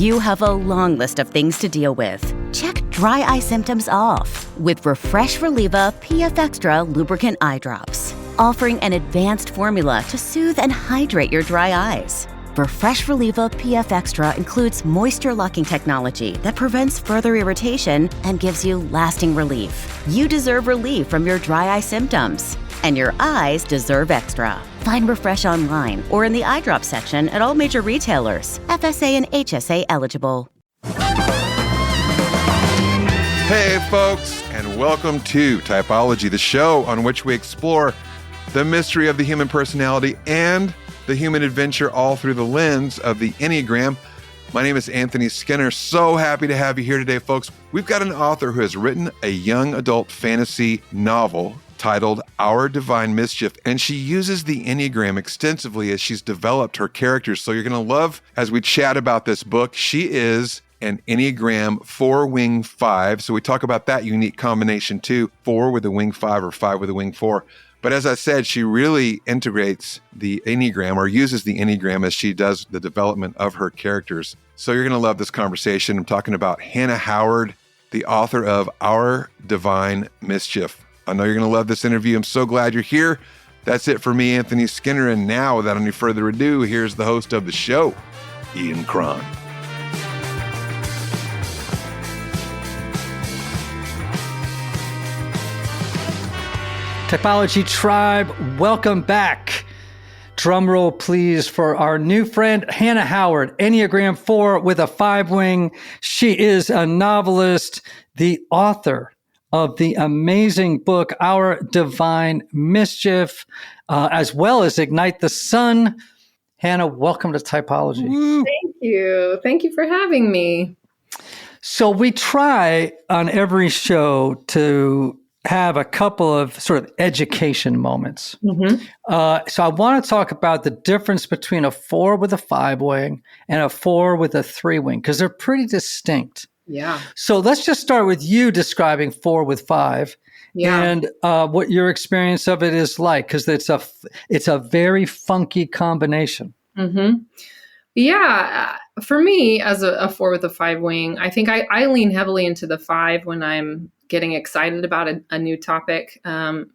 You have a long list of things to deal with. Check dry eye symptoms off with Refresh Relieva PF Extra Lubricant Eye Drops, offering an advanced formula to soothe and hydrate your dry eyes. Refresh Relieva PF Extra includes moisture-locking technology that prevents further irritation and gives you lasting relief. You deserve relief from your dry eye symptoms, and your eyes deserve extra. Find Refresh online or in the eye drop section at all major retailers. FSA and HSA eligible. Hey, folks, and welcome to Typology, the show on which we explore the mystery of the human personality and the human adventure all through the lens of the Enneagram. My name is Anthony Skinner. So happy to have you here today, folks. We've got an author who has written a young adult fantasy novel titled Our Divine Mischief, and she uses the Enneagram extensively as she's developed her characters. So you're going to love as we chat about this book. She is an Enneagram 4 wing 5. So we talk about that unique combination too, 4 with a wing 5 or 5 with a wing 4. But as I said, she really integrates the Enneagram or uses the Enneagram as she does the development of her characters. So you're going to love this conversation. I'm talking about Hanna Howard, the author of Our Divine Mischief. I know you're going to love this interview. I'm so glad you're here. That's it for me, Anthony Skinner. And now, without any further ado, here's the host of the show, Ian Cron. Typology Tribe, welcome back. Drum roll, please, for our new friend, Hanna Howard, Enneagram 4 with a 5 wing. She is a novelist, the author of the amazing book, Our Divine Mischief, as well as Ignite the Sun. Hanna, welcome to Typology. Woo. Thank you. Thank you for having me. So we try on every show to have a couple of sort of education moments. Mm-hmm. So I want to talk about the difference between a 4 with a 5 wing and a 4 with a 3 wing, because they're pretty distinct. Yeah. So let's just start with you describing 4 with 5 and what your experience of it is like, because it's a very funky combination. Mm-hmm. Yeah. For me, as a 4 with a 5 wing, I think I lean heavily into the 5 when I'm getting excited about a new topic,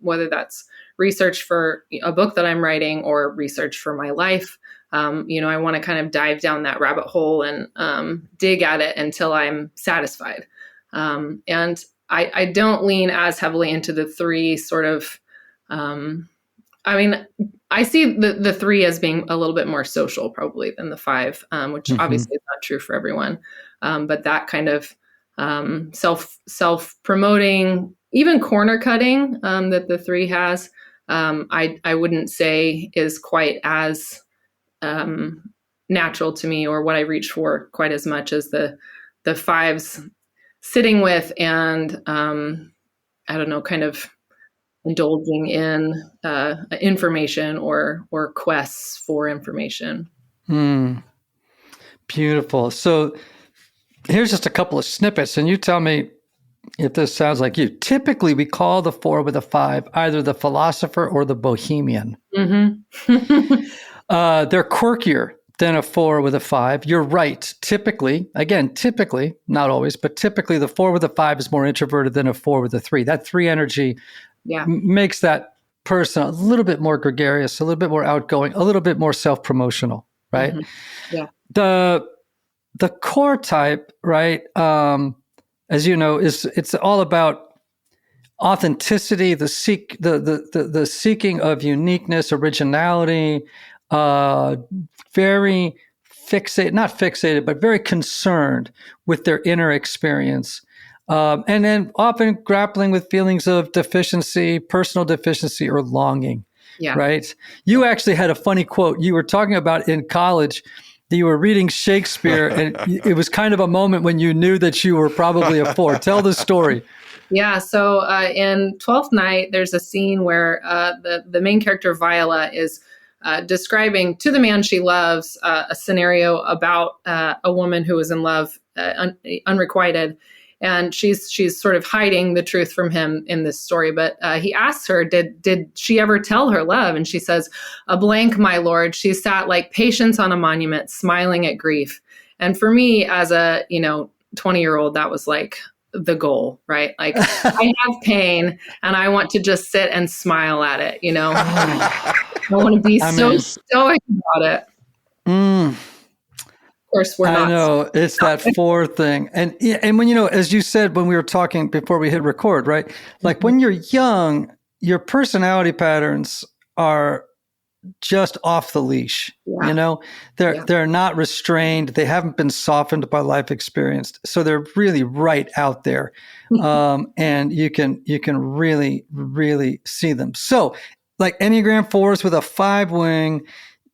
whether that's research for a book that I'm writing or research for my life. I want to kind of dive down that rabbit hole and dig at it until I'm satisfied. And I don't lean as heavily into the 3 sort of, I see the 3 as being a little bit more social probably than the 5, which obviously is not true for everyone. But that kind of self-promoting, even corner cutting that the 3 has, I wouldn't say is quite as natural to me or what I reach for quite as much as the 5s sitting with and kind of indulging in information or quests for information. Beautiful. So here's just a couple of snippets, and you tell me if this sounds like you. Typically, we call the 4 with a 5 either the philosopher or the bohemian. Mm-hmm. They're quirkier than a 4 with a 5. You're right. Typically, not always, but typically the 4 with a 5 is more introverted than a 4 with a 3. That 3 energy makes that person a little bit more gregarious, a little bit more outgoing, a little bit more self-promotional, right? Mm-hmm. Yeah. The core type, right, as you know, it's all about authenticity, the seeking of uniqueness, originality, very not fixated, but very concerned with their inner experience. And then often grappling with feelings of deficiency, personal deficiency, or longing, right? You actually had a funny quote you were talking about in college. You were reading Shakespeare, and it was kind of a moment when you knew that you were probably a 4. Tell the story. Yeah. So in Twelfth Night, there's a scene where the main character, Viola, is describing to the man she loves a scenario about a woman who is in love, unrequited. And she's sort of hiding the truth from him in this story. But he asks her, did she ever tell her love? And she says, "A blank, my lord. She sat like Patience on a monument, smiling at grief. And for me as a, 20-year-old, that was like the goal, right? Like I have pain and I want to just sit and smile at it, I want to be stoic about it. Of course, we're not. I know it's that 4 thing. And when, as you said, when we were talking before we hit record, right? Like when you're young, your personality patterns are just off the leash. Yeah. They're not restrained. They haven't been softened by life experience. So they're really right out there. And you can really, really see them. So like Enneagram 4s with a 5 wing,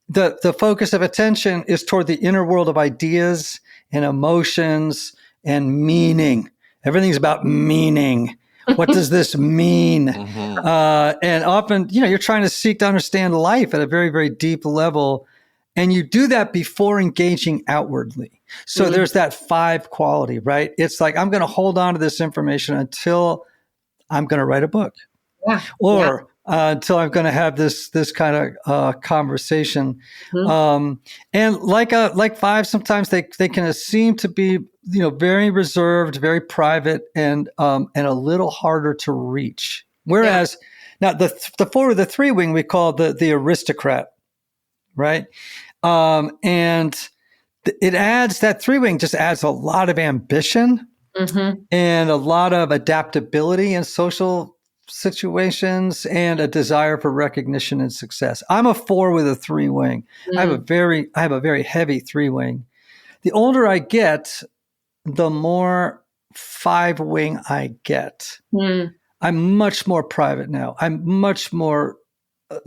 the focus of attention is toward the inner world of ideas and emotions and meaning. Everything's about meaning. What does this mean? And often, you're trying to seek to understand life at a very, very deep level. And you do that before engaging outwardly. So there's that 5 quality, right? It's like, I'm going to hold on to this information until I'm going to write a book. Yeah. Or until I'm going to have this kind of conversation. And like 5, sometimes they can seem to be, very reserved, very private, and a little harder to reach. Whereas now the 4 with the 3 wing, we call the aristocrat, right? And it adds, that 3 wing just adds a lot of ambition and a lot of adaptability in social situations and a desire for recognition and success. I'm a 4 with a 3 wing. I have a very heavy 3 wing. The older I get, the more 5 wing I get. I'm much more private now. I'm much more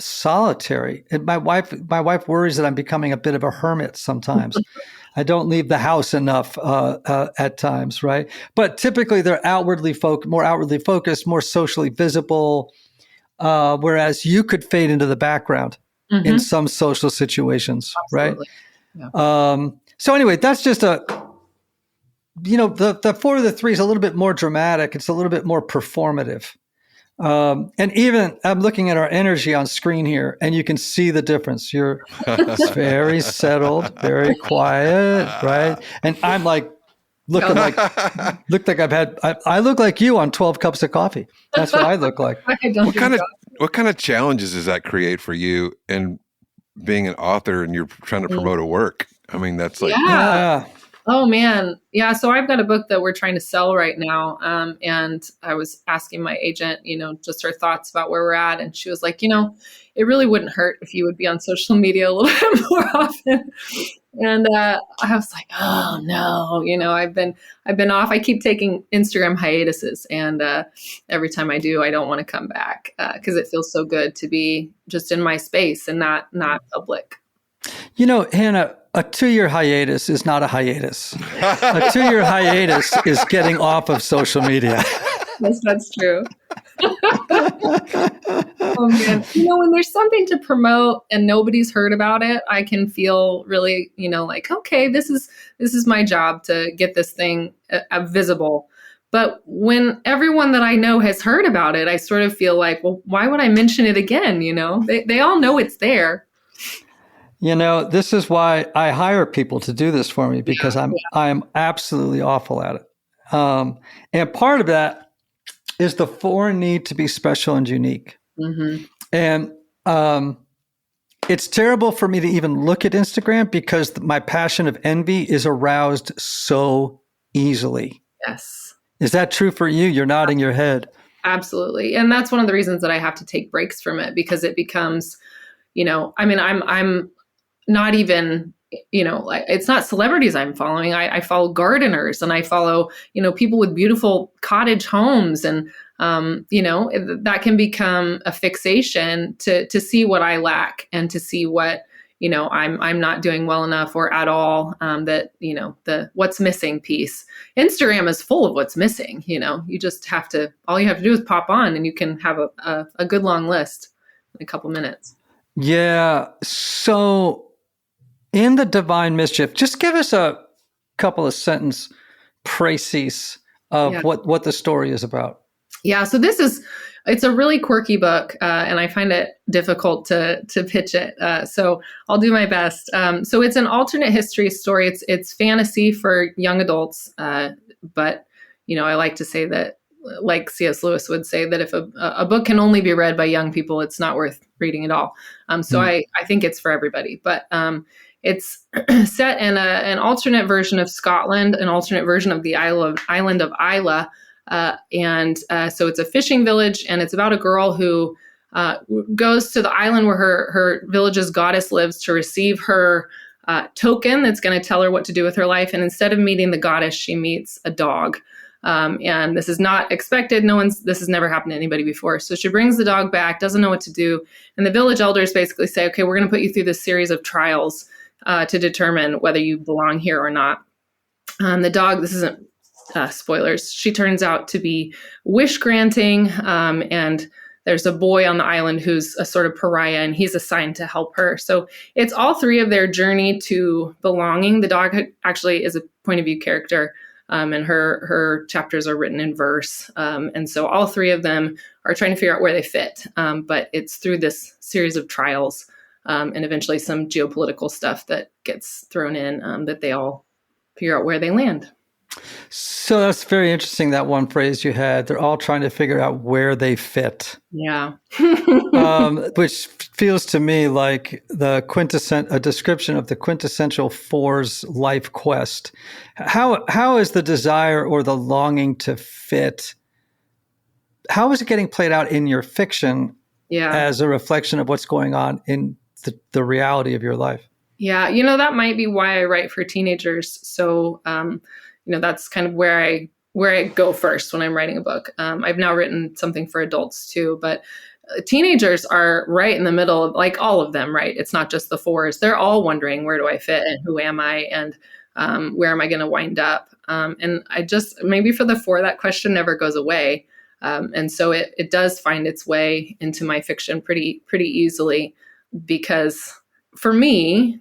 solitary. And my wife worries that I'm becoming a bit of a hermit sometimes. I don't leave the house enough at times, right? But typically they're more outwardly focused, more socially visible, whereas you could fade into the background in some social situations, Absolutely. Right? Yeah. So anyway, that's just the 4 of the 3 is a little bit more dramatic. It's a little bit more performative. And even I'm looking at our energy on screen here, and you can see the difference. You're very settled, very quiet, right? And I'm like look like I look like you on 12 cups of coffee. That's what I look like. What kind of challenges does that create for you in being an author and you're trying to promote a work? I mean, that's like Oh man. Yeah. So I've got a book that we're trying to sell right now. And I was asking my agent, just her thoughts about where we're at. And she was like, it really wouldn't hurt if you would be on social media a little bit more often. And I was like, oh no, I've been off. I keep taking Instagram hiatuses. And every time I do, I don't want to come back because it feels so good to be just in my space and not public. Hanna, a 2-year hiatus is not a hiatus. A 2-year hiatus is getting off of social media. Yes, that's true. Oh man. When there's something to promote and nobody's heard about it, I can feel really, like, okay, this is my job to get this thing visible. But when everyone that I know has heard about it, I sort of feel like, well, why would I mention it again? They all know it's there. This is why I hire people to do this for me, because I'm absolutely awful at it. And part of that is the 4 need to be special and unique. And it's terrible for me to even look at Instagram because my passion of envy is aroused so easily. Yes. Is that true for you? You're nodding your head. Absolutely. And that's one of the reasons that I have to take breaks from it, because it becomes, I'm not even, it's not celebrities I'm following. I follow gardeners and I follow, people with beautiful cottage homes. And, that can become a fixation to see what I lack and to see what, I'm not doing well enough or at all, that, the what's missing piece. Instagram is full of what's missing, you just have to, all you have to do is pop on and you can have a good long list in a couple minutes. Yeah. So in the Divine Mischief, just give us a couple of sentence précis of what the story is about. Yeah. So this is It's a really quirky book, and I find it difficult to pitch it. So I'll do my best. So it's an alternate history story. It's fantasy for young adults, but I like to say that, like C.S. Lewis would say, that if a book can only be read by young people, it's not worth reading at all. So I think it's for everybody. But it's set in an alternate version of Scotland, an alternate version of the island of Isla. So it's a fishing village, and it's about a girl who goes to the island where her village's goddess lives to receive her token that's going to tell her what to do with her life. And instead of meeting the goddess, she meets a dog. And this is not expected. This has never happened to anybody before. So she brings the dog back, doesn't know what to do. And the village elders basically say, okay, we're going to put you through this series of trials to determine whether you belong here or not. The dog, this isn't spoilers, she turns out to be wish granting. And there's a boy on the island who's a sort of pariah, and he's assigned to help her. So it's all three of their journey to belonging. The dog actually is a point of view character. And her chapters are written in verse. And so all three of them are trying to figure out where they fit. But it's through this series of trials and eventually some geopolitical stuff that gets thrown in that they all figure out where they land. So that's very interesting, that one phrase you had. They're all trying to figure out where they fit. Yeah. Which feels to me like a description of the quintessential Four's life quest. How is the desire or the longing to fit, how is it getting played out in your fiction as a reflection of what's going on in the reality of your life? Yeah, that might be why I write for teenagers. So, that's kind of where I go first when I'm writing a book. I've now written something for adults too, but teenagers are right in the middle, like all of them, right? It's not just the Fours. They're all wondering, where do I fit and who am I and where am I going to wind up? And I just, maybe for the Four, that question never goes away. And so it does find its way into my fiction pretty easily, because for me,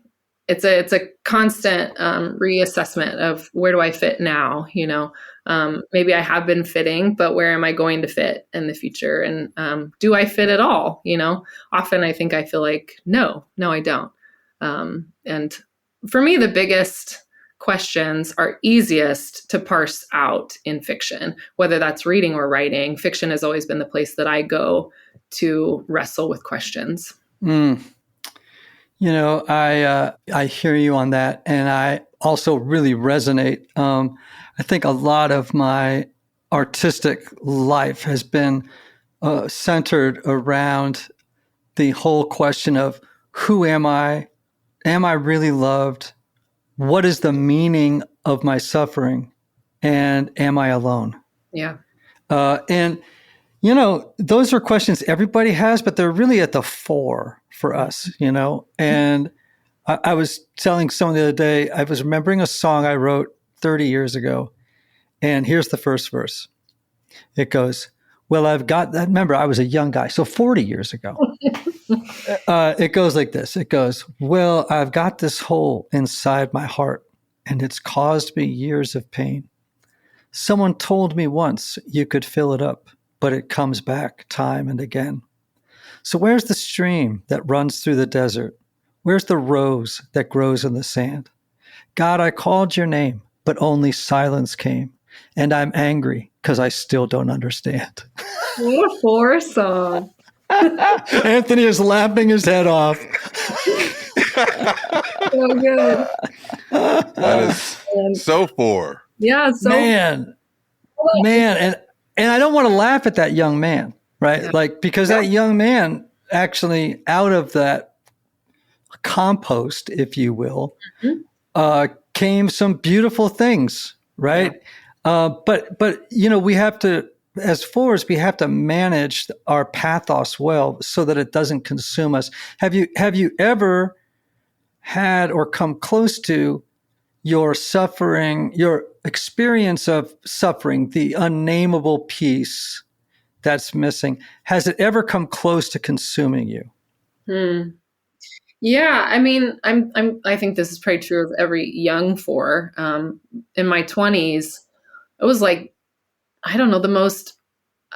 it's a constant reassessment of where do I fit now? Maybe I have been fitting, but where am I going to fit in the future? And do I fit at all? Often I think I feel like, no, I don't. And for me, the biggest questions are easiest to parse out in fiction, whether that's reading or writing. Fiction has always been the place that I go to wrestle with questions. I hear you on that, and I also really resonate. I think a lot of my artistic life has been centered around the whole question of who am I? Am I really loved? What is the meaning of my suffering? And am I alone? Yeah. And those are questions everybody has, but they're really at the fore for us, And I was telling someone the other day, I was remembering a song I wrote 30 years ago. And here's the first verse. It goes, well, I've got that. Remember, I was a young guy, so 40 years ago. It goes like this. It goes, well, I've got this hole inside my heart, and it's caused me years of pain. Someone told me once you could fill it up, but it comes back time and again. So where's the stream that runs through the desert? Where's the rose that grows in the sand? God, I called your name, but only silence came. And I'm angry because I still don't understand. What a Four song. Anthony is laughing his head off. So good. That is so Four. Yeah. So man. And I don't want to laugh at that young man, right? Yeah. Because that young man actually, out of that compost, if you will, came some beautiful things, right? Yeah. But we have to, as Fours, we have to manage our pathos well so that it doesn't consume us. Have you ever had or come close to your suffering, your experience of suffering, the unnameable piece that's missing? Has it ever come close to consuming you? Yeah, I mean, I think this is probably true of every young Four. In my 20s, it was like, I don't know, the most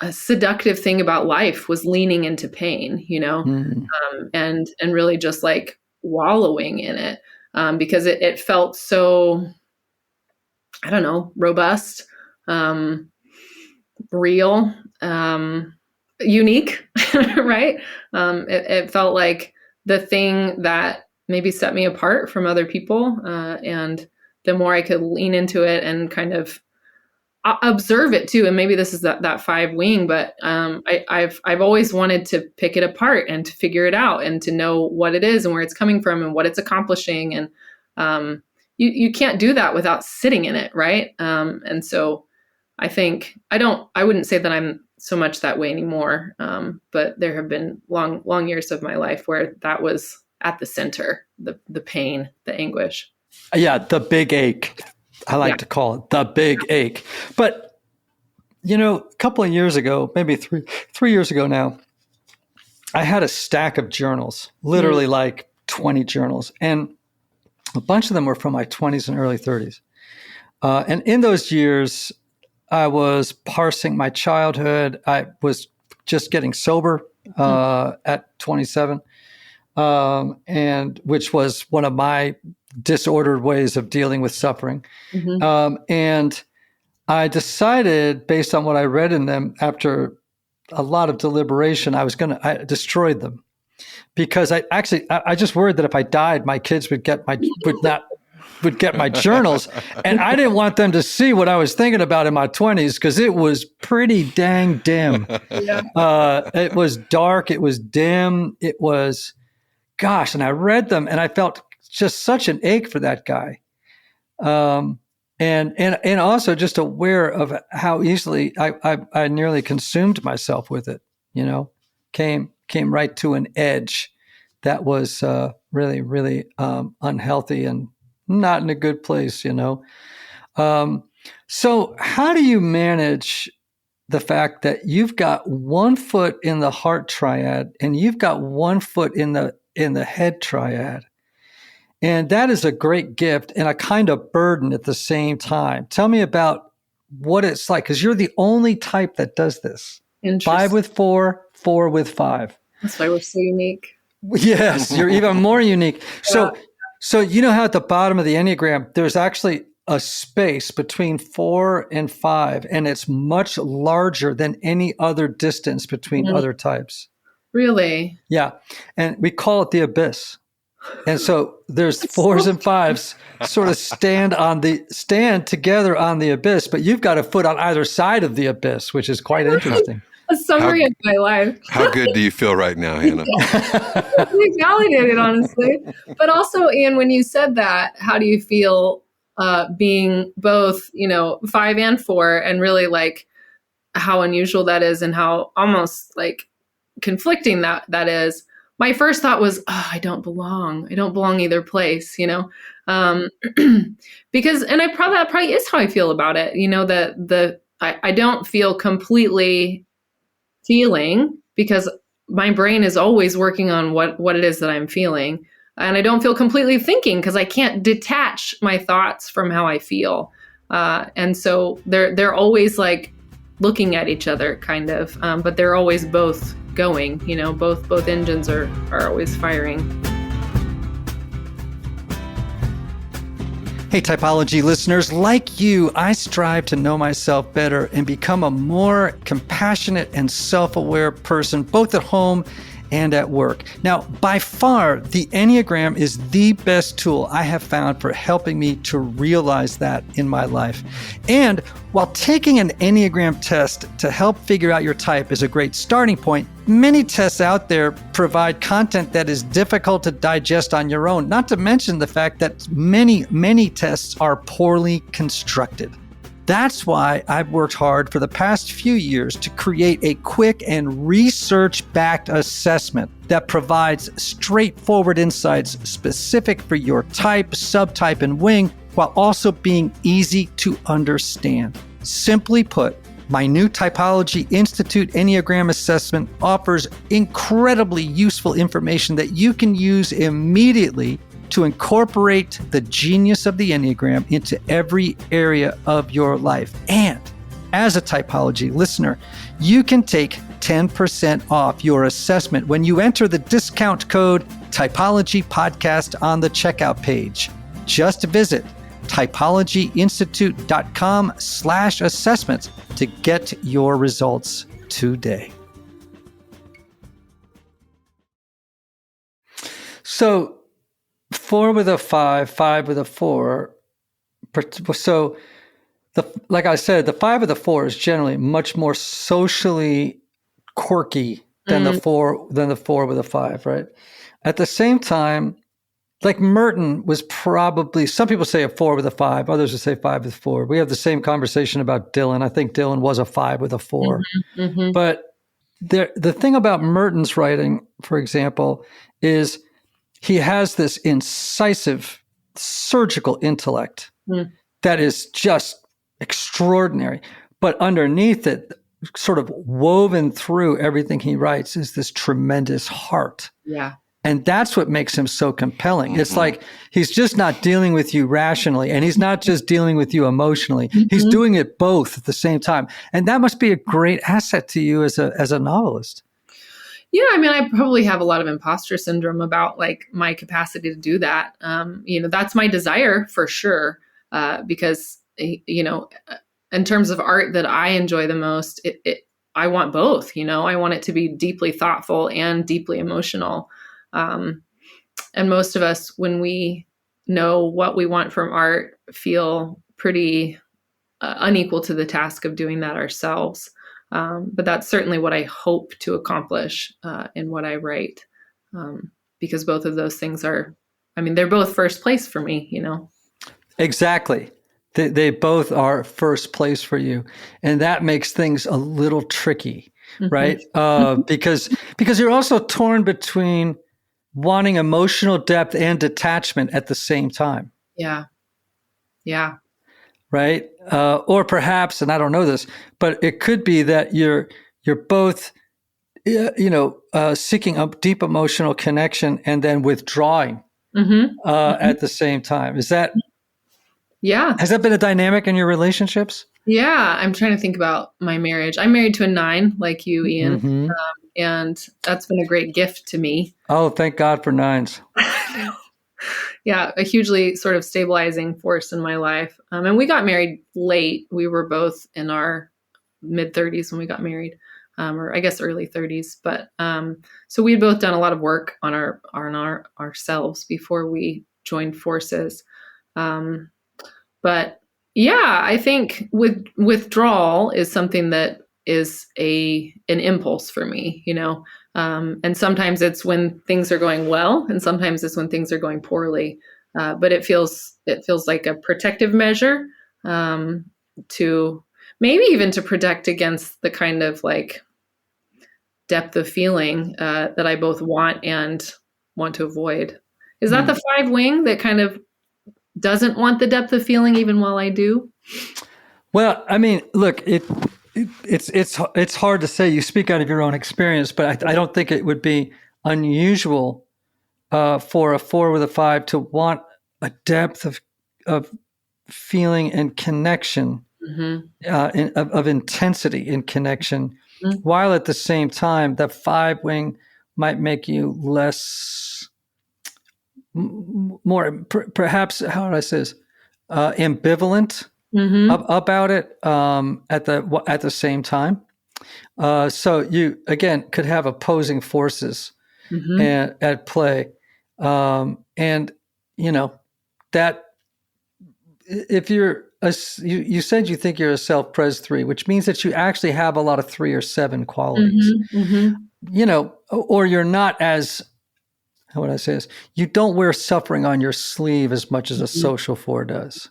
a seductive thing about life was leaning into pain, and really just like wallowing in it, because it felt so, I don't know, robust, real, unique, right? It felt like the thing that maybe set me apart from other people, and the more I could lean into it and kind of observe it too. And maybe this is that 5 wing, but I've always wanted to pick it apart and to figure it out and to know what it is and where it's coming from and what it's accomplishing. And you can't do that without sitting in it, right? And so I think I wouldn't say that I'm so much that way anymore, but there have been long years of my life where that was at the center, the pain, the anguish. Yeah, the big ache. I like to call it the big ache. But, a couple of years ago, maybe three years ago now, I had a stack of journals, literally like 20 journals. And a bunch of them were from my 20s and early 30s. And in those years, I was parsing my childhood. I was just getting sober at 27, and which was one of my disordered ways of dealing with suffering. And I decided, based on what I read in them, after a lot of deliberation, I destroyed them, because I just worried that if I died, my kids would get my journals, and I didn't want them to see what I was thinking about in my 20s, because it was pretty dang dim. It was dark, it was dim, it was, gosh, and I read them and I felt just such an ache for that guy. And also just aware of how easily I nearly consumed myself with it, came right to an edge that was really, really unhealthy and not in a good place, So how do you manage the fact that you've got one foot in the heart triad and you've got one foot in the head triad? And that is a great gift and a kind of burden at the same time. Tell me about what it's like, because you're the only type that does this. 5 with 4, 4 with 5. That's why we're so unique. Yes, you're even more unique. So how at the bottom of the Enneagram, there's actually a space between 4 and 5, and it's much larger than any other distance between other types. Really? Yeah. And we call it the abyss. And so there's 4s and 5s sort of stand together on the abyss, but you've got a foot on either side of the abyss, which is quite interesting. A summary of my life. How good do you feel right now, Hanna? We validated, honestly. But also, Ian, when you said that, how do you feel being both, 5 and 4, and really like how unusual that is and how almost like conflicting that is? My first thought was, I don't belong. I don't belong either place, because, and that probably is how I feel about it. I don't feel completely feeling, because my brain is always working on what it is that I'm feeling. And I don't feel completely thinking, because I can't detach my thoughts from how I feel. And so they're always like looking at each other kind of, but they're always both going, both engines are always firing. Hey, Typology listeners, like you, I strive to know myself better and become a more compassionate and self-aware person, both at home and at work. Now, by far, the Enneagram is the best tool I have found for helping me to realize that in my life. And while taking an Enneagram test to help figure out your type is a great starting point, many tests out there provide content that is difficult to digest on your own, not to mention the fact that many tests are poorly constructed. That's why I've worked hard for the past few years to create a quick and research-backed assessment that provides straightforward insights specific for your type, subtype, and wing, while also being easy to understand. Simply put, my new Typology Institute Enneagram Assessment offers incredibly useful information that you can use immediately to incorporate the genius of the Enneagram into every area of your life. And as a Typology listener, you can take 10% off your assessment when you enter the discount code Typology Podcast on the checkout page. Just visit typologyinstitute.com/assessments to get your results today. So 4 with a 5, 5 with a 4. So like I said, the 5 with a 4 is generally much more socially quirky than the 4 with a 5, right? At the same time, like Merton was probably, some people say a 4 with a 5, others would say 5 with 4. We have the same conversation about Dylan. I think Dylan was a 5 with a 4. But the thing about Merton's writing, for example, is he has this incisive, surgical intellect that is just extraordinary. But underneath it, sort of woven through everything he writes, is this tremendous heart. Yeah. And that's what makes him so compelling. It's like he's just not dealing with you rationally, and he's not just dealing with you emotionally. He's doing it both at the same time. And that must be a great asset to you as a novelist. Yeah, I mean, I probably have a lot of imposter syndrome about like my capacity to do that. That's my desire for sure, because in terms of art that I enjoy the most, I want both. I want it to be deeply thoughtful and deeply emotional. And most of us, when we know what we want from art, feel pretty unequal to the task of doing that ourselves. But that's certainly what I hope to accomplish in what I write, because both of those things they're both first place for me, Exactly. They both are first place for you. And that makes things a little tricky, right? Because you're also torn between wanting emotional depth and detachment at the same time. Yeah. Yeah. Right? Or perhaps, and I don't know this, but it could be that you're both, seeking a deep emotional connection and then withdrawing at the same time. Is that? Yeah. Has that been a dynamic in your relationships? Yeah. I'm trying to think about my marriage. I'm married to a 9, like you, Ian, and that's been a great gift to me. Oh, thank God for 9s. Yeah, a hugely sort of stabilizing force in my life. And we got married late. We were both in our mid-30s when we got married, or I guess early 30s. But so we had both done a lot of work on ourselves before we joined forces. But yeah, I think withdrawal is something that is an impulse for me, and sometimes it's when things are going well, and sometimes it's when things are going poorly. But it feels like a protective measure to maybe even to protect against the kind of like depth of feeling that I both want and want to avoid. Is that the 5 wing that kind of doesn't want the depth of feeling even while I do? Well, I mean, look, it's hard to say. You speak out of your own experience, but I don't think it would be unusual for a 4 with a 5 to want a depth of feeling and connection, of intensity in connection, while at the same time, the 5 wing might make you more, perhaps, how would I say this, ambivalent about it at the same time. So you, again, could have opposing forces at play. And, that if you're, you said you think you're a self-pres 3, which means that you actually have a lot of 3 or 7 qualities, or you're not as, how would I say this? You don't wear suffering on your sleeve as much as a social 4 does.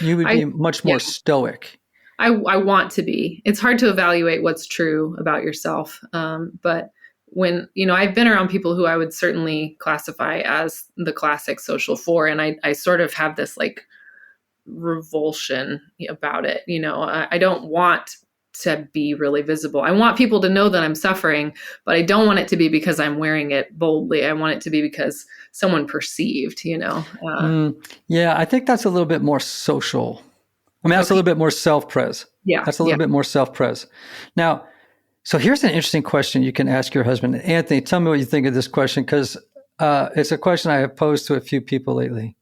You would be much more stoic. I want to be. It's hard to evaluate what's true about yourself. But when, I've been around people who I would certainly classify as the classic social 4. And I sort of have this like revulsion about it. I don't want to be really visible. I want people to know that I'm suffering, but I don't want it to be because I'm wearing it boldly. I want it to be because someone perceived, Yeah, I think that's a little bit more social. I mean, that's a little bit more self-pres. Yeah. That's a little bit more self-pres. Now, so here's an interesting question you can ask your husband. Anthony, tell me what you think of this question, because it's a question I have posed to a few people lately.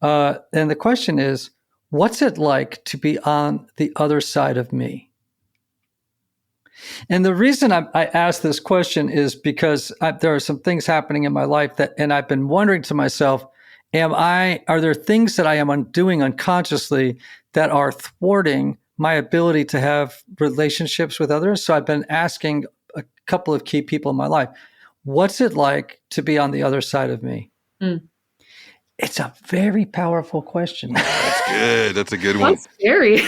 And the question is, what's it like to be on the other side of me? And the reason I ask this question is because there are some things happening in my life and I've been wondering to myself, are there things that I am doing unconsciously that are thwarting my ability to have relationships with others? So I've been asking a couple of key people in my life, what's it like to be on the other side of me? Mm. It's a very powerful question. That's good. That's a good one. That's scary.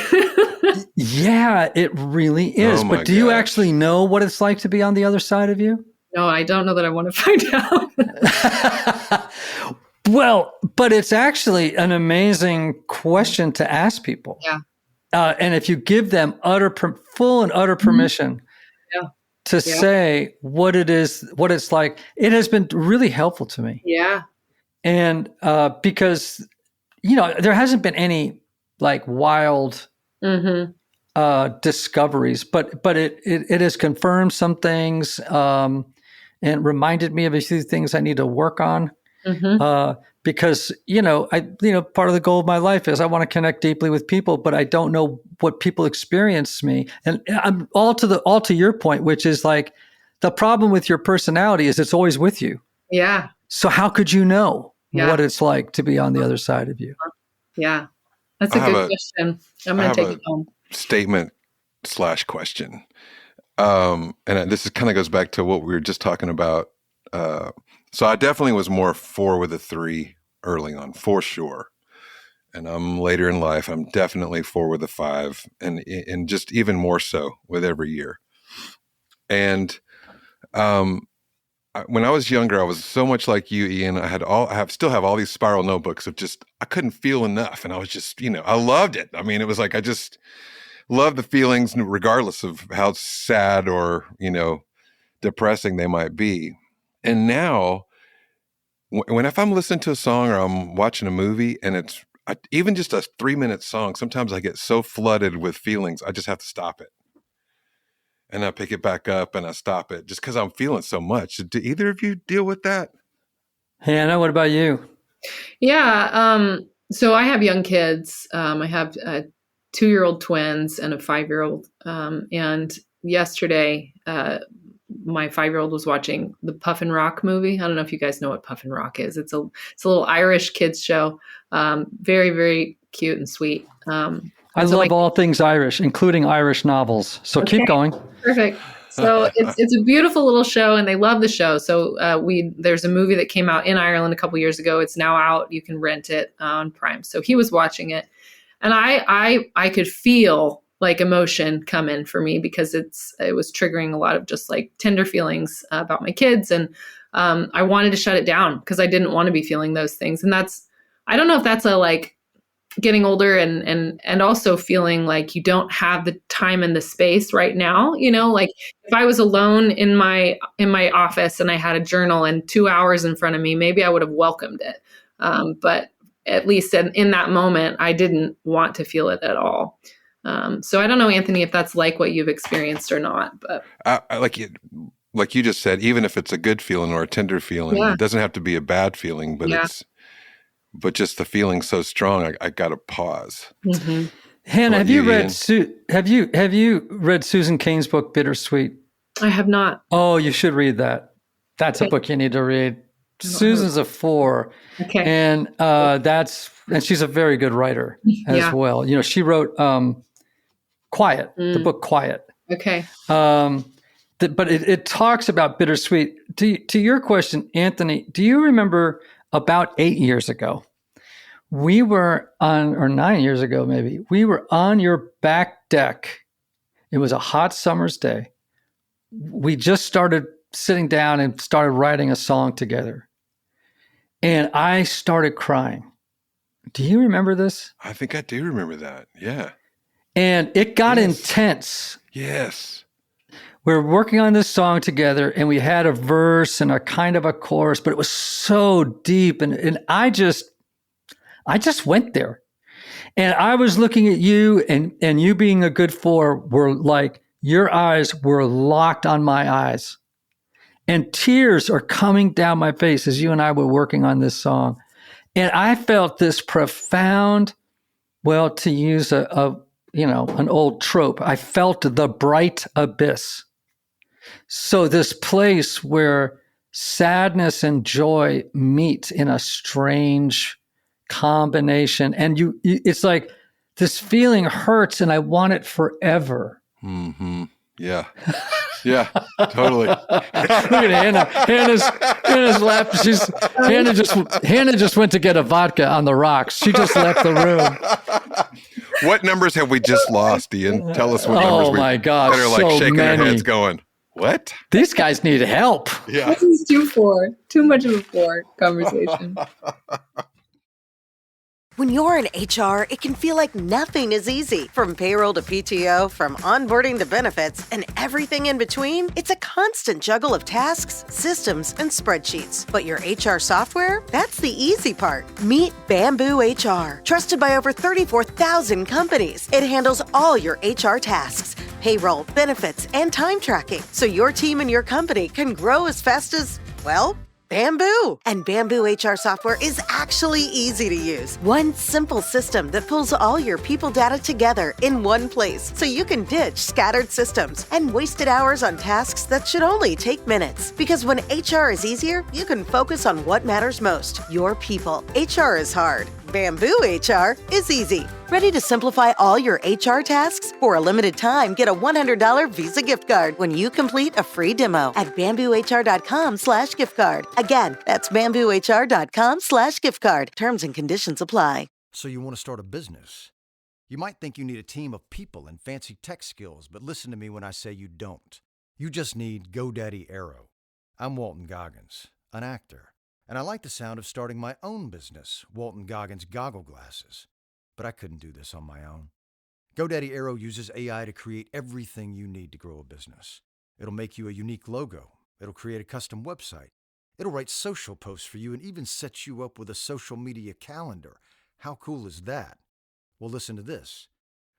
Yeah, it really is. But do you actually know what it's like to be on the other side of you? No, I don't know that I want to find out. Well, but it's actually an amazing question to ask people. Yeah. And if you give them full and utter permission to say what it is, what it's like, it has been really helpful to me. Yeah. And because, there hasn't been any like wild discoveries, but it has confirmed some things and reminded me of a few things I need to work on. Because, part of the goal of my life is I want to connect deeply with people, but I don't know what people experience me. And I'm all to your point, which is like the problem with your personality is it's always with you. Yeah. So how could you know what it's like to be on the other side of you? Yeah. That's a good question. I'm going to take it home. Statement/question. And this kind of goes back to what we were just talking about. So I definitely was more 4 with a 3 early on, for sure. And I'm later in life, I'm definitely 4 with a 5, and just even more so with every year. And when I was younger, I was so much like you, Ian. I still have all these spiral notebooks of just, I couldn't feel enough. And I was just, I loved it. I mean, it was like, I just loved the feelings regardless of how sad or, depressing they might be. And now if I'm listening to a song or I'm watching a movie and it's even just a 3-minute song, sometimes I get so flooded with feelings, I just have to stop it. And I pick it back up and I stop it just because I'm feeling so much. Do either of you deal with that? Hannah, what about you? Yeah. So I have young kids. I have 2-year-old twins and a 5-year-old. And yesterday, my 5-year-old was watching the Puffin Rock movie. I don't know if you guys know what Puffin Rock is. It's a little Irish kids show. Very, very cute and sweet. I love all things Irish, including Irish novels. So keep going. Perfect. So it's a beautiful little show, and they love the show. So there's a movie that came out in Ireland a couple years ago. It's now out. You can rent it on Prime. So he was watching it, and I could feel like emotion come in for me because it was triggering a lot of just like tender feelings about my kids, and I wanted to shut it down because I didn't want to be feeling those things. And I don't know if that's a like getting older and also feeling like you don't have the time and the space right now, like if I was alone in my office and I had a journal and 2 hours in front of me, maybe I would have welcomed it. But at least in that moment, I didn't want to feel it at all. So I don't know, Anthony, if that's like what you've experienced or not, but like you just said, even if it's a good feeling or a tender feeling, it doesn't have to be a bad feeling, but just the feeling so strong, I got to pause. Mm-hmm. Hannah, have you read Susan Cain's book Bittersweet? I have not. Oh, you should read that. That's a book you need to read. Susan's a 4, and she's a very good writer as well. She wrote Quiet, the book Quiet. Okay. But it talks about bittersweet. To your question, Anthony, do you remember? About 8 years ago, we were or 9 years ago, maybe, we were on your back deck. It was a hot summer's day. We just started sitting down and started writing a song together. And I started crying. Do you remember this? I think I do remember that. Yeah. And it got intense. Yes. We were working on this song together, and we had a verse and a kind of a chorus, but it was so deep. And I just went there. And I was looking at you, and you being a good 4 were like, your eyes were locked on my eyes. And tears are coming down my face as you and I were working on this song. And I felt this profound, well, to use an old trope, I felt the bright abyss. So this place where sadness and joy meet in a strange combination. And it's like this feeling hurts and I want it forever. Mm-hmm. Yeah. Yeah, totally. Look at Hanna. Hanna's left. Hanna just went to get a vodka on the rocks. She just left the room. What numbers have we just lost, Ian? Tell us what numbers my gosh, that are like so shaking many. their heads going, what? These guys need help. Yeah. This is too much of a 4 conversation. When you're in HR, it can feel like nothing is easy. From payroll to PTO, from onboarding to benefits, and everything in between, it's a constant juggle of tasks, systems, and spreadsheets. But your HR software? That's the easy part. Meet Bamboo HR. Trusted by over 34,000 companies, it handles all your HR tasks, payroll, benefits, and time tracking, so your team and your company can grow as fast as, well, Bamboo. And Bamboo HR software is actually easy to use. One simple system that pulls all your people data together in one place so you can ditch scattered systems and wasted hours on tasks that should only take minutes. Because when HR is easier, you can focus on what matters most, your people. HR is hard. Bamboo HR is easy. Ready to simplify all your HR tasks? For a limited time, get a $100 Visa gift card when you complete a free demo at bamboohr.com/gift card. Again, that's bamboohr.com/gift card. Terms and conditions apply. So you want to start a business? You might think you need a team of people and fancy tech skills, but listen to me when I say you don't. You just need GoDaddy Aero. I'm Walton Goggins, an actor. And I like the sound of starting my own business, Walton Goggins Goggle Glasses. But I couldn't do this on my own. GoDaddy Aero uses AI to create everything you need to grow a business. It'll make you a unique logo. It'll create a custom website. It'll write social posts for you and even set you up with a social media calendar. How cool is that? Well, listen to this.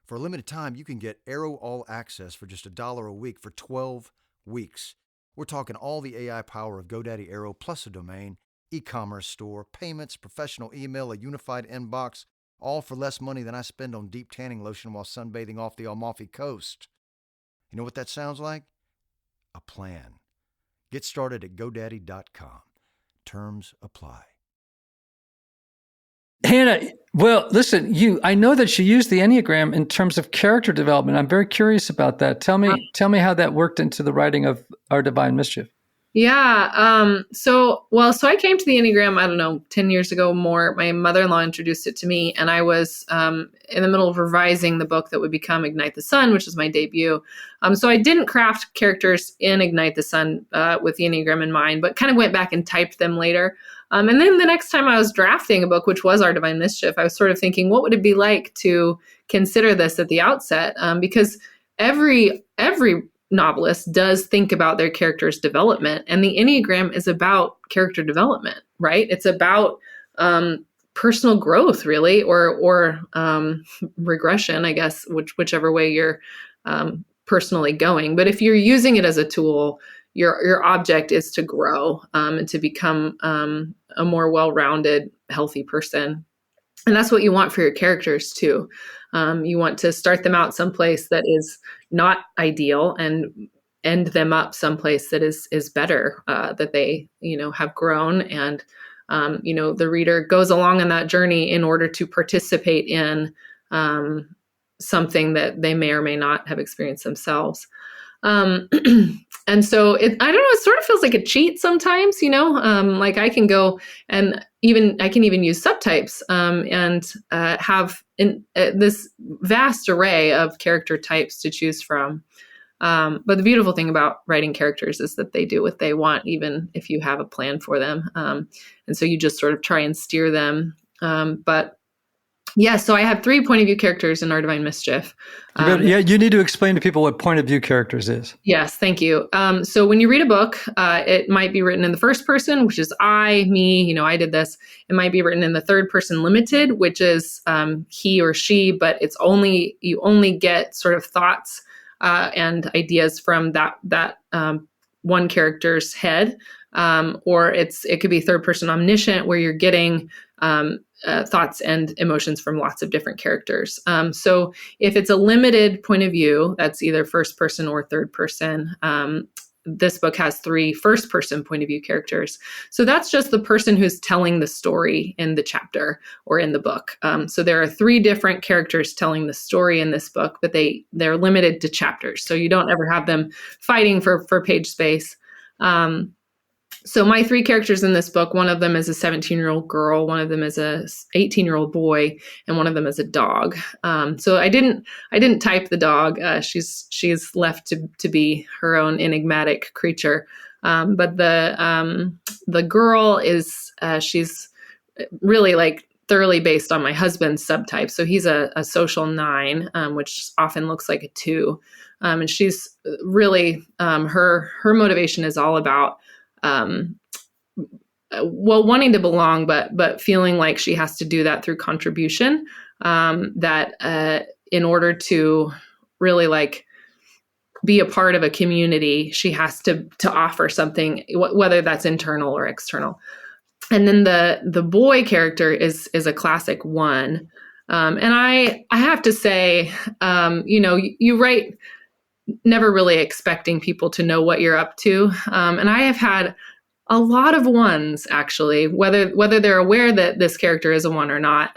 For a limited time, you can get Aero All Access for just $1 a week for 12 weeks. We're talking all the AI power of GoDaddy Aero plus a domain, e-commerce store, payments, professional email, a unified inbox, all for less money than I spend on deep tanning lotion while sunbathing off the Amalfi Coast. You know what that sounds like? A plan. Get started at GoDaddy.com. Terms apply. Hanna, well, listen, I know that you use the Enneagram in terms of character development. I'm very curious about that. Tell me how that worked into the writing of Our Divine Mischief. Yeah. So I came to the Enneagram, I don't know, 10 years ago more. My mother-in-law introduced it to me, and I was in the middle of revising the book that would become Ignite the Sun, which is my debut. So I didn't craft characters in Ignite the Sun with the Enneagram in mind, but kind of went back and typed them later. And then the next time I was drafting a book, which was Our Divine Mischief, I was sort of thinking, what would it be like to consider this at the outset? Because every novelist does think about their character's development, and the Enneagram is about character development, right? It's about personal growth, really, or regression, I guess, whichever way you're personally going. But if you're using it as a tool, your object is to grow and to become a more well-rounded, healthy person. And that's what you want for your characters too. You want to start them out someplace that is not ideal and end them up someplace that is better, that they, have grown. And, the reader goes along on that journey in order to participate in something that they may or may not have experienced themselves. And so I don't know, it sort of feels like a cheat sometimes, like I can go and I can even use subtypes and have this vast array of character types to choose from. But the beautiful thing about writing characters is that they do what they want, even if you have a plan for them. And so you just sort of try and steer them. But Yeah, so I have 3 point of view characters in Our Divine Mischief. You need to explain to people what point of view characters is. Yes, thank you. So when you read a book, it might be written in the first person, which is I, me, I did this. It might be written in the third person limited, which is he or she, but you only get sort of thoughts and ideas from that one character's head. Or it could be third person omniscient, where you're getting thoughts and emotions from lots of different characters. So if it's a limited point of view, that's either first person or third person. This book has 3 first person point of view characters. So that's just the person who's telling the story in the chapter or in the book. So there are 3 different characters telling the story in this book, but they're limited to chapters. So you don't ever have them fighting for page space. So my 3 characters in this book, one of them is a 17-year-old girl, one of them is a 18-year-old boy, and one of them is a dog. So I didn't type the dog. She's left to be her own enigmatic creature. But the girl is she's really like thoroughly based on my husband's subtype. So he's a social 9, which often looks like a 2. And she's really her motivation is all about wanting to belong, but feeling like she has to do that through contribution, that in order to really like be a part of a community, she has to offer something, whether that's internal or external. And then the boy character is a classic 1. And I have to say, you write never really expecting people to know what you're up to. And I have had a lot of 1s, actually, whether they're aware that this character is a 1 or not,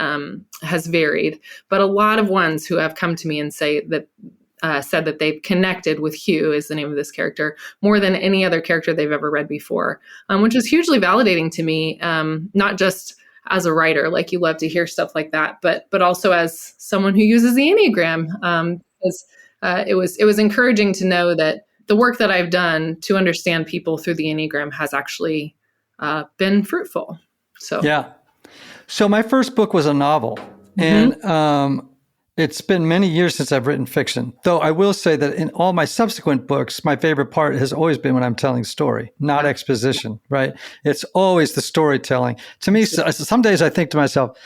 has varied. But a lot of 1s who have come to me and said that they've connected with Hugh, is the name of this character, more than any other character they've ever read before, which is hugely validating to me, not just as a writer, like you love to hear stuff like that, but also as someone who uses the Enneagram, because it was encouraging to know that the work that I've done to understand people through the Enneagram has actually been fruitful. So yeah. So my first book was a novel, and it's been many years since I've written fiction. Though I will say that in all my subsequent books, my favorite part has always been when I'm telling story, not exposition. Right? It's always the storytelling. To me, some days I think to myself,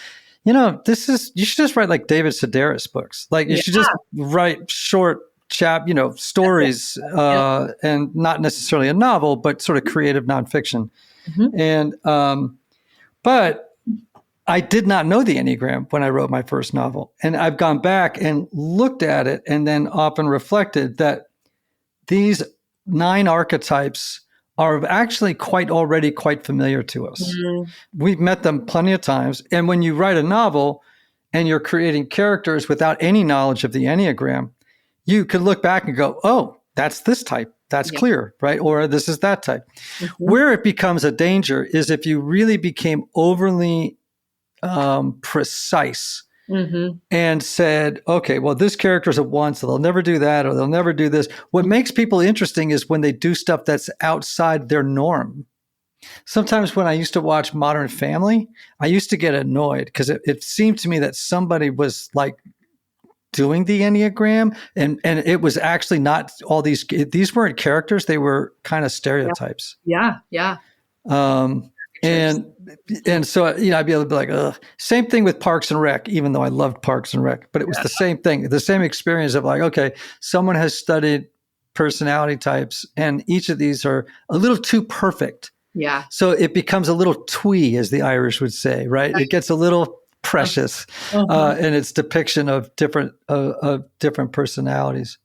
you should just write like David Sedaris books. Like you should just write short stories, and not necessarily a novel, but sort of creative nonfiction. And, but I did not know the Enneagram when I wrote my first novel. And I've gone back and looked at it and then often reflected that these 9 archetypes are actually already quite familiar to us. We've met them plenty of times. And when you write a novel and you're creating characters without any knowledge of the Enneagram, you could look back and go, oh, that's this type. That's clear, right? Or this is that type. Where it becomes a danger is if you really became overly precise and said, okay, well, this character's a 1, so they'll never do that, or they'll never do this. What makes people interesting is when they do stuff that's outside their norm. Sometimes when I used to watch Modern Family, I used to get annoyed because it seemed to me that somebody was like doing the Enneagram, and it was actually not all these weren't characters, they were kind of stereotypes. And so, I'd be able to be like, ugh. Same thing with Parks and Rec, even though I loved Parks and Rec, but it was the same thing, the same experience of like, okay, someone has studied personality types and each of these are a little too perfect. Yeah. So it becomes a little twee, as the Irish would say, right? It gets a little precious in its depiction of different personalities.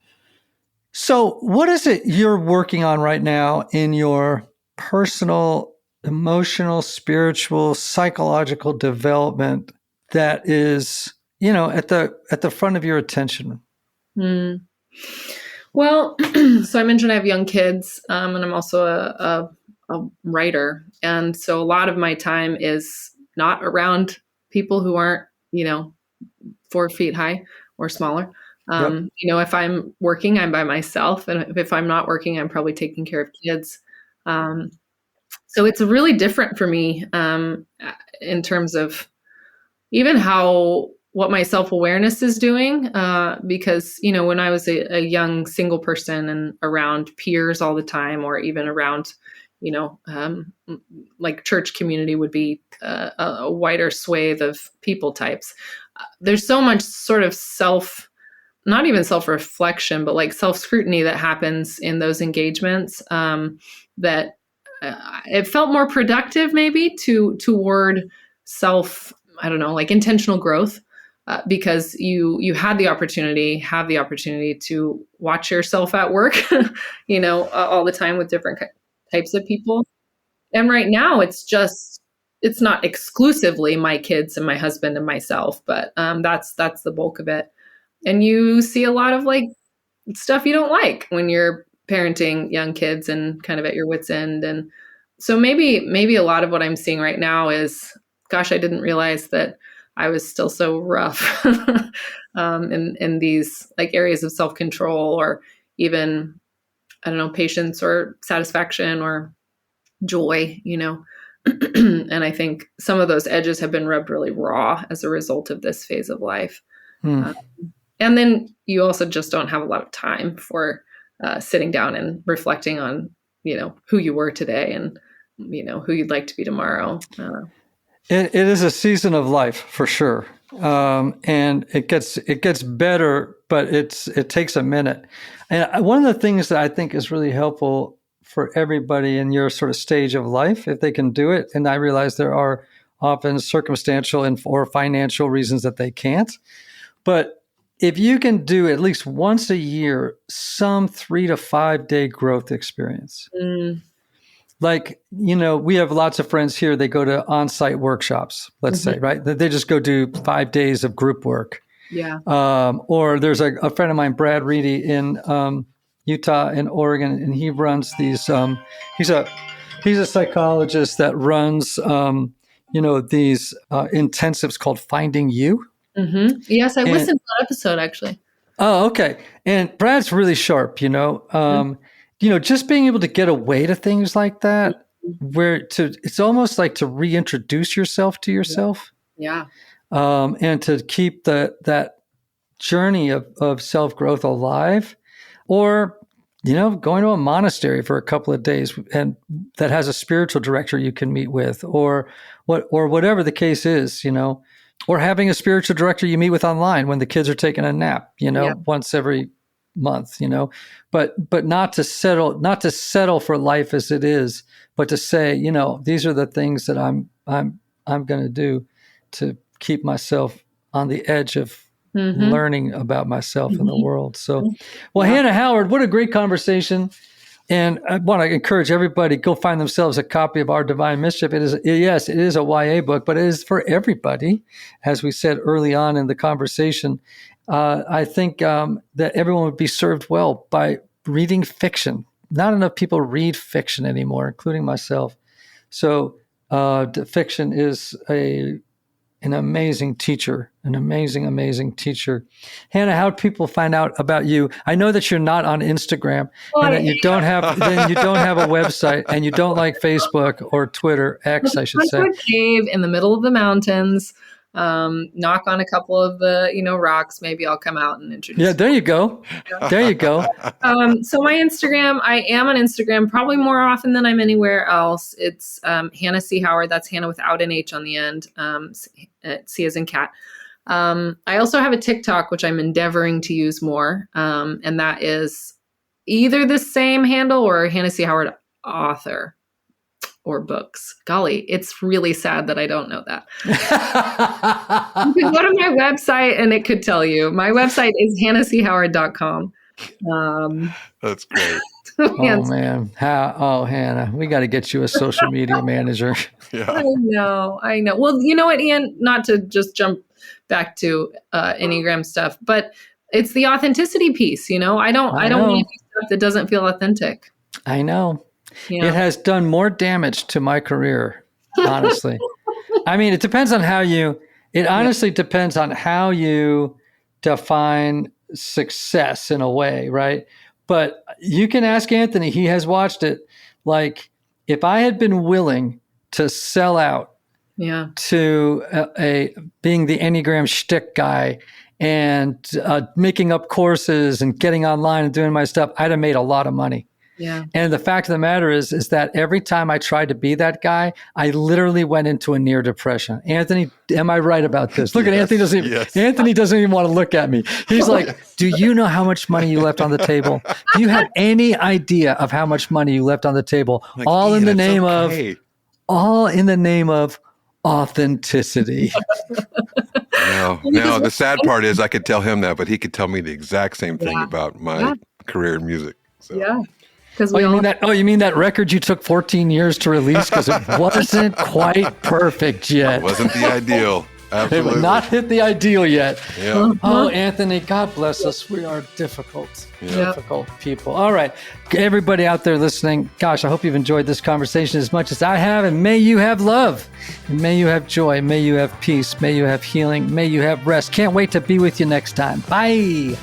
So what is it you're working on right now in your personal, emotional, spiritual, psychological development that is, at the front of your attention? Well, so I mentioned I have young kids, and I'm also a writer. And so a lot of my time is not around people who aren't, 4 feet high or smaller. If I'm working, I'm by myself. And if I'm not working, I'm probably taking care of kids. So it's really different for me in terms of even how what my self-awareness is doing, because, when I was a young single person and around peers all the time, or even around, like church community would be a wider swathe of people types. There's so much sort of not even self-reflection, but like self-scrutiny that happens in those engagements, that it felt more productive maybe toward I don't know, like intentional growth, because you have the opportunity to watch yourself at work, all the time with different types of people. And right now it's not exclusively my kids and my husband and myself, but that's the bulk of it. And you see a lot of like stuff you don't like when you're parenting young kids and kind of at your wit's end. And so maybe a lot of what I'm seeing right now is, gosh, I didn't realize that I was still so rough in these like areas of self-control, or even, I don't know, patience or satisfaction or joy, and I think some of those edges have been rubbed really raw as a result of this phase of life. And then you also just don't have a lot of time for sitting down and reflecting on, who you were today and, who you'd like to be tomorrow. It is a season of life for sure. And it gets better, but it takes a minute. And one of the things that I think is really helpful for everybody in your sort of stage of life, if they can do it, and I realize there are often circumstantial or financial reasons that they can't, but if you can do at least once a year, some 3 to 5 day growth experience. Like, we have lots of friends here, they go to on-site workshops, let's say, right? They just go do 5 days of group work. Yeah. Or there's a friend of mine, Brad Reedy, in Utah and Oregon, and he runs these, he's a psychologist that runs, these intensives called Finding You. Mm-hmm. Yes, I listened to that episode actually. Oh, okay. And Brad's really sharp, just being able to get away to things like that, it's almost like to reintroduce yourself to yourself. Yeah. And to keep that journey of self-growth alive, or, going to a monastery for a couple of days and that has a spiritual director you can meet with, or whatever the case is, or having a spiritual director you meet with online when the kids are taking a nap, once every month, but not to settle for life as it is, but to say, these are the things that I'm going to do to keep myself on the edge of learning about myself and the world. So, well, Hanna Howard, what a great conversation. And I want to encourage everybody, go find themselves a copy of Our Divine Mischief. It is a YA book, but it is for everybody. As we said early on in the conversation, I think that everyone would be served well by reading fiction. Not enough people read fiction anymore, including myself. So fiction is an amazing teacher, an amazing teacher. Hanna, how do people find out about you? I know that you're not on Instagram, and that you don't have a website, and you don't like Facebook or Twitter, X, I should say. A cave in the middle of the mountains. Knock on a couple of the, rocks. Maybe I'll come out and introduce. Yeah, there you go. There you go. So my Instagram, I am on Instagram probably more often than I'm anywhere else. It's Hanna C. Howard. That's Hanna without an H on the end. C as in cat. I also have a TikTok, which I'm endeavoring to use more. And that is either the same handle or Hanna C. Howard author. Or books. Golly, it's really sad that I don't know that. You can go to my website and it could tell you. My website is hannachoward.com. That's great. Oh, man. Hanna, we got to get you a social media manager. Yeah. I know. Well, you know what, Ian, not to just jump back to Enneagram stuff, but it's the authenticity piece. I don't want to do stuff that doesn't feel authentic. I know. It has done more damage to my career, honestly. I mean, it depends on honestly depends on how you define success in a way, right? But you can ask Anthony, he has watched it. Like, if I had been willing to sell out Yeah. to being the Enneagram shtick guy and making up courses and getting online and doing my stuff, I'd have made a lot of money. Yeah. And the fact of the matter is that every time I tried to be that guy, I literally went into a near depression. Anthony, am I right about this? Look at Anthony Anthony doesn't even want to look at me. He's like, do you know how much money you left on the table? Do you have any idea of how much money you left on the table? Like, all in the name of authenticity. No, the sad part is I could tell him that, but he could tell me the exact same thing about my career in music. So. Yeah. You mean that record you took 14 years to release because it wasn't quite perfect yet? It wasn't the ideal. Absolutely. It would not hit the ideal yet. Yeah. Oh, Anthony, God bless us. We are difficult people. All right. Everybody out there listening, gosh, I hope you've enjoyed this conversation as much as I have. And may you have love. And may you have joy. May you have peace. May you have healing. May you have rest. Can't wait to be with you next time. Bye.